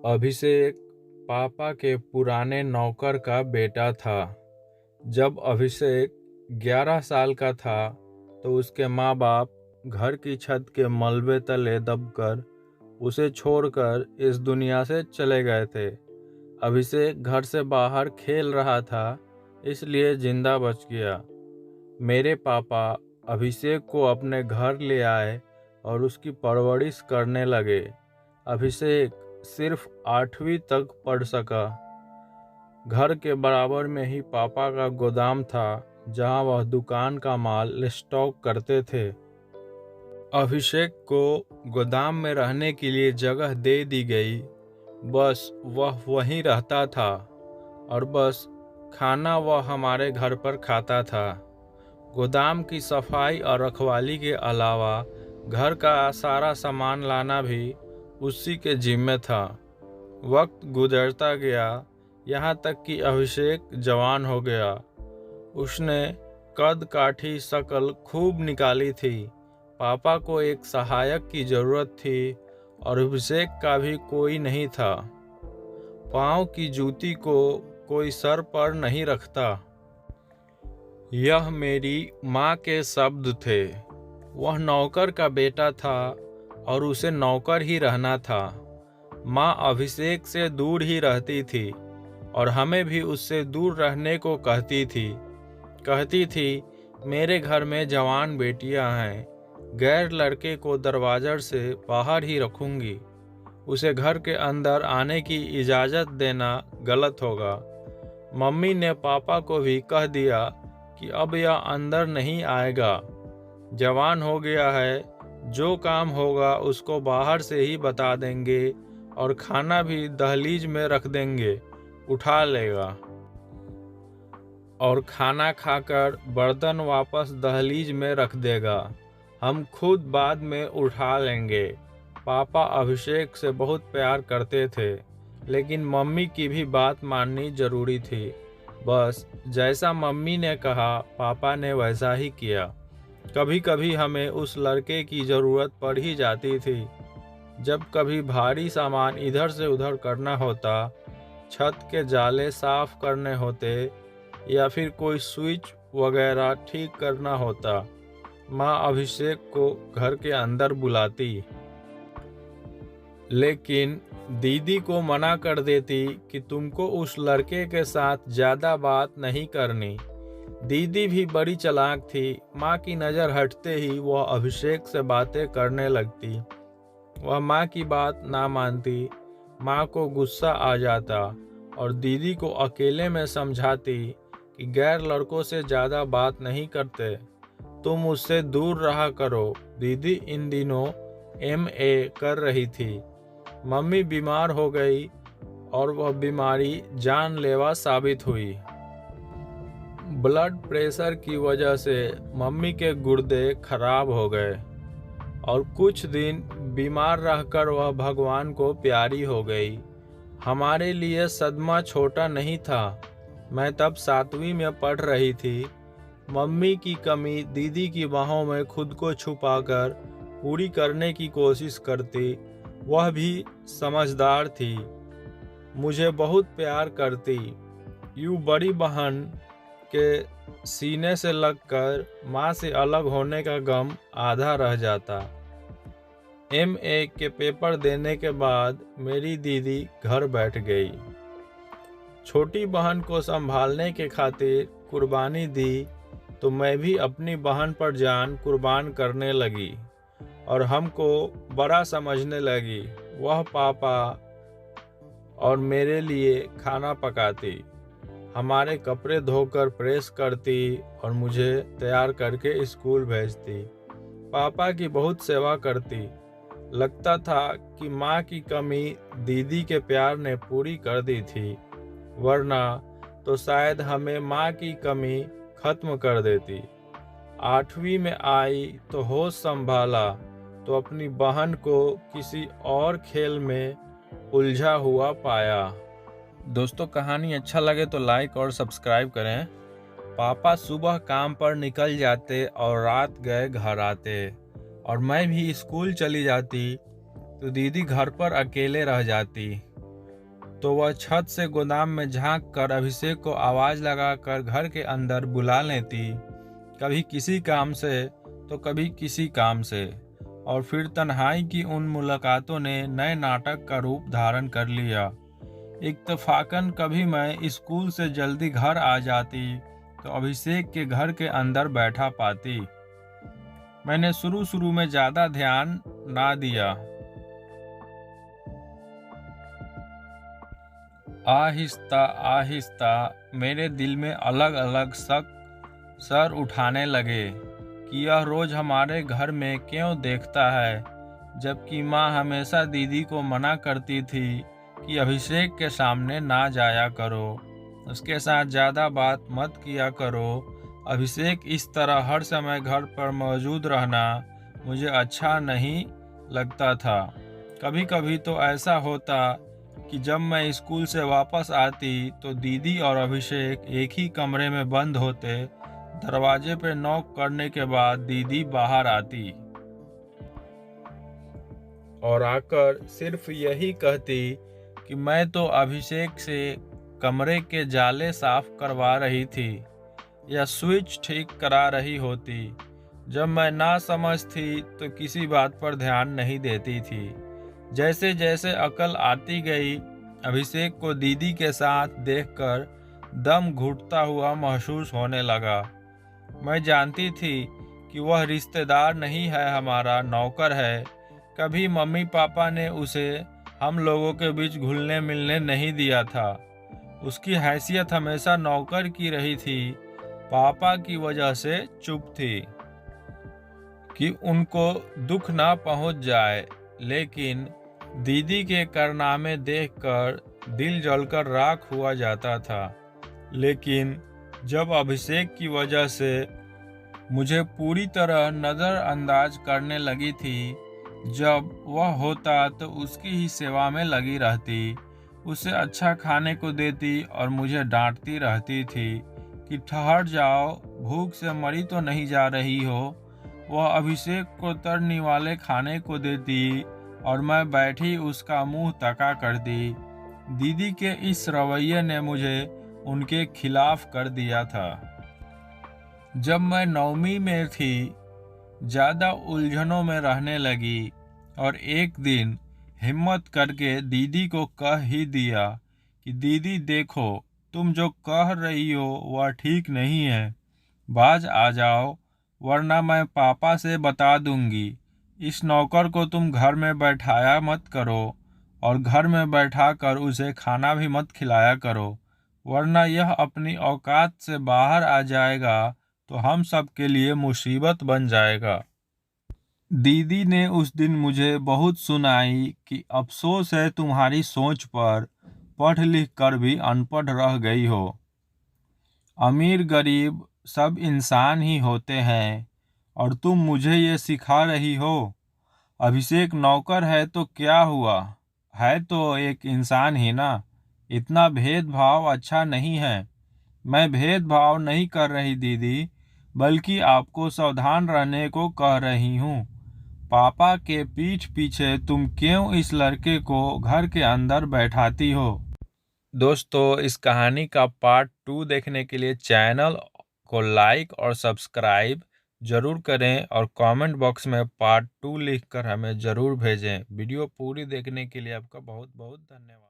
अभिषेक पापा के पुराने नौकर का बेटा था। जब अभिषेक 11 साल का था तो उसके माँ बाप घर की छत के मलबे तले दबकर उसे छोड़कर इस दुनिया से चले गए थे। अभिषेक घर से बाहर खेल रहा था, इसलिए जिंदा बच गया। मेरे पापा अभिषेक को अपने घर ले आए और उसकी परवरिश करने लगे। अभिषेक सिर्फ 8वीं तक पढ़ सका। घर के बराबर में ही पापा का गोदाम था, जहां वह दुकान का माल स्टॉक करते थे। अभिषेक को गोदाम में रहने के लिए जगह दे दी गई। बस वह वहीं रहता था और बस खाना वह हमारे घर पर खाता था। गोदाम की सफाई और रखवाली के अलावा घर का सारा सामान लाना भी उसी के जिम्मे था। वक्त गुजरता गया, यहाँ तक कि अभिषेक जवान हो गया। उसने कद काठी शक्ल खूब निकाली थी। पापा को एक सहायक की जरूरत थी और अभिषेक का भी कोई नहीं था। पाँव की जूती को कोई सर पर नहीं रखता। यह मेरी माँ के शब्द थे। वह नौकर का बेटा था और उसे नौकर ही रहना था। माँ अभिषेक से दूर ही रहती थी और हमें भी उससे दूर रहने को कहती थी, मेरे घर में जवान बेटियां हैं, गैर लड़के को दरवाजे से बाहर ही रखूंगी। उसे घर के अंदर आने की इजाज़त देना गलत होगा। मम्मी ने पापा को भी कह दिया कि अब यह अंदर नहीं आएगा। जवान हो गया है, जो काम होगा उसको बाहर से ही बता देंगे और खाना भी दहलीज में रख देंगे, उठा लेगा। और खाना खाकर बर्तन वापस दहलीज में रख देगा। हम खुद बाद में उठा लेंगे। पापा अभिषेक से बहुत प्यार करते थे, लेकिन मम्मी की भी बात माननी जरूरी थी। बस जैसा मम्मी ने कहा, पापा ने वैसा ही किया। कभी कभी हमें उस लड़के की ज़रूरत पड़ ही जाती थी। जब कभी भारी सामान इधर से उधर करना होता, छत के जाले साफ करने होते या फिर कोई स्विच वगैरह ठीक करना होता, माँ अभिषेक को घर के अंदर बुलाती। लेकिन दीदी को मना कर देती कि तुमको उस लड़के के साथ ज़्यादा बात नहीं करनी। दीदी भी बड़ी चालाक थी। माँ की नज़र हटते ही वह अभिषेक से बातें करने लगती। वह माँ की बात ना मानती। माँ को गुस्सा आ जाता और दीदी को अकेले में समझाती कि गैर लड़कों से ज़्यादा बात नहीं करते, तुम उससे दूर रहा करो। दीदी इन दिनों MA कर रही थी। मम्मी बीमार हो गई और वह बीमारी जानलेवा साबित हुई। ब्लड प्रेशर की वजह से मम्मी के गुर्दे खराब हो गए और कुछ दिन बीमार रहकर वह भगवान को प्यारी हो गई। हमारे लिए सदमा छोटा नहीं था। मैं तब 7वीं में पढ़ रही थी। मम्मी की कमी दीदी की बाहों में खुद को छुपाकर पूरी करने की कोशिश करती। वह भी समझदार थी, मुझे बहुत प्यार करती। यूं बड़ी बहन के सीने से लगकर माँ से अलग होने का गम आधा रह जाता। MA के पेपर देने के बाद मेरी दीदी घर बैठ गई। छोटी बहन को संभालने के खातिर कुर्बानी दी, तो मैं भी अपनी बहन पर जान कुर्बान करने लगी और हमको बड़ा समझने लगी। वह पापा और मेरे लिए खाना पकाती, हमारे कपड़े धोकर प्रेस करती और मुझे तैयार करके स्कूल भेजती। पापा की बहुत सेवा करती। लगता था कि माँ की कमी दीदी के प्यार ने पूरी कर दी थी, वरना तो शायद हमें माँ की कमी खत्म कर देती। 8वीं में आई तो होश संभाला तो अपनी बहन को किसी और खेल में उलझा हुआ पाया। दोस्तों, कहानी अच्छा लगे तो लाइक और सब्सक्राइब करें। पापा सुबह काम पर निकल जाते और रात गए घर आते और मैं भी स्कूल चली जाती तो दीदी घर पर अकेले रह जाती। तो वह छत से गोदाम में झांक कर अभिषेक को आवाज़ लगाकर घर के अंदर बुला लेती, कभी किसी काम से तो कभी किसी काम से। और फिर तन्हाई की उन मुलाकातों ने नए नाटक का रूप धारण कर लिया। इत्तफाकन कभी मैं स्कूल से जल्दी घर आ जाती तो अभिषेक के घर के अंदर बैठा पाती। मैंने शुरू में ज़्यादा ध्यान ना दिया। आहिस्ता आहिस्ता मेरे दिल में अलग अलग शक सर उठाने लगे कि यह रोज़ हमारे घर में क्यों देखता है, जबकि माँ हमेशा दीदी को मना करती थी कि अभिषेक के सामने ना जाया करो, उसके साथ ज़्यादा बात मत किया करो। अभिषेक इस तरह हर समय घर पर मौजूद रहना मुझे अच्छा नहीं लगता था। कभी कभी तो ऐसा होता कि जब मैं स्कूल से वापस आती तो दीदी और अभिषेक एक ही कमरे में बंद होते। दरवाजे पर नॉक करने के बाद दीदी बाहर आती और आकर सिर्फ यही कहती कि मैं तो अभिषेक से कमरे के जाले साफ करवा रही थी या स्विच ठीक करा रही होती। जब मैं ना समझती तो किसी बात पर ध्यान नहीं देती थी। जैसे जैसे अकल आती गई, अभिषेक को दीदी के साथ देखकर दम घुटता हुआ महसूस होने लगा। मैं जानती थी कि वह रिश्तेदार नहीं है, हमारा नौकर है। कभी मम्मी पापा ने उसे हम लोगों के बीच घुलने मिलने नहीं दिया था। उसकी हैसियत हमेशा नौकर की रही थी। पापा की वजह से चुप थी कि उनको दुख ना पहुंच जाए, लेकिन दीदी के कारनामे देखकर दिल जलकर राख हुआ जाता था। लेकिन जब अभिषेक की वजह से मुझे पूरी तरह नज़रअंदाज करने लगी थी, जब वह होता तो उसकी ही सेवा में लगी रहती, उसे अच्छा खाने को देती और मुझे डांटती रहती थी कि ठहर जाओ, भूख से मरी तो नहीं जा रही हो। वह अभिषेक को तरनी वाले खाने को देती और मैं बैठी उसका मुंह तका करती। दीदी के इस रवैये ने मुझे उनके खिलाफ कर दिया था। जब मैं 9वीं में थी, ज़्यादा उलझनों में रहने लगी और एक दिन हिम्मत करके दीदी को कह ही दिया कि दीदी देखो, तुम जो कह रही हो वह ठीक नहीं है, बाज आ जाओ वरना मैं पापा से बता दूंगी। इस नौकर को तुम घर में बैठाया मत करो और घर में बैठा कर उसे खाना भी मत खिलाया करो, वरना यह अपनी औकात से बाहर आ जाएगा तो हम सब के लिए मुसीबत बन जाएगा। दीदी ने उस दिन मुझे बहुत सुनाई कि अफसोस है तुम्हारी सोच पर, पढ़ लिख कर भी अनपढ़ रह गई हो। अमीर गरीब सब इंसान ही होते हैं और तुम मुझे ये सिखा रही हो। अभिषेक नौकर है तो क्या हुआ, है तो एक इंसान ही ना। इतना भेदभाव अच्छा नहीं है। मैं भेदभाव नहीं कर रही दीदी, बल्कि आपको सावधान रहने को कह रही हूँ। पापा के पीठ पीछे तुम क्यों इस लड़के को घर के अंदर बैठाती हो। दोस्तों, इस कहानी का पार्ट 2 देखने के लिए चैनल को लाइक और सब्सक्राइब ज़रूर करें और कमेंट बॉक्स में पार्ट 2 लिखकर हमें ज़रूर भेजें। वीडियो पूरी देखने के लिए आपका बहुत बहुत धन्यवाद।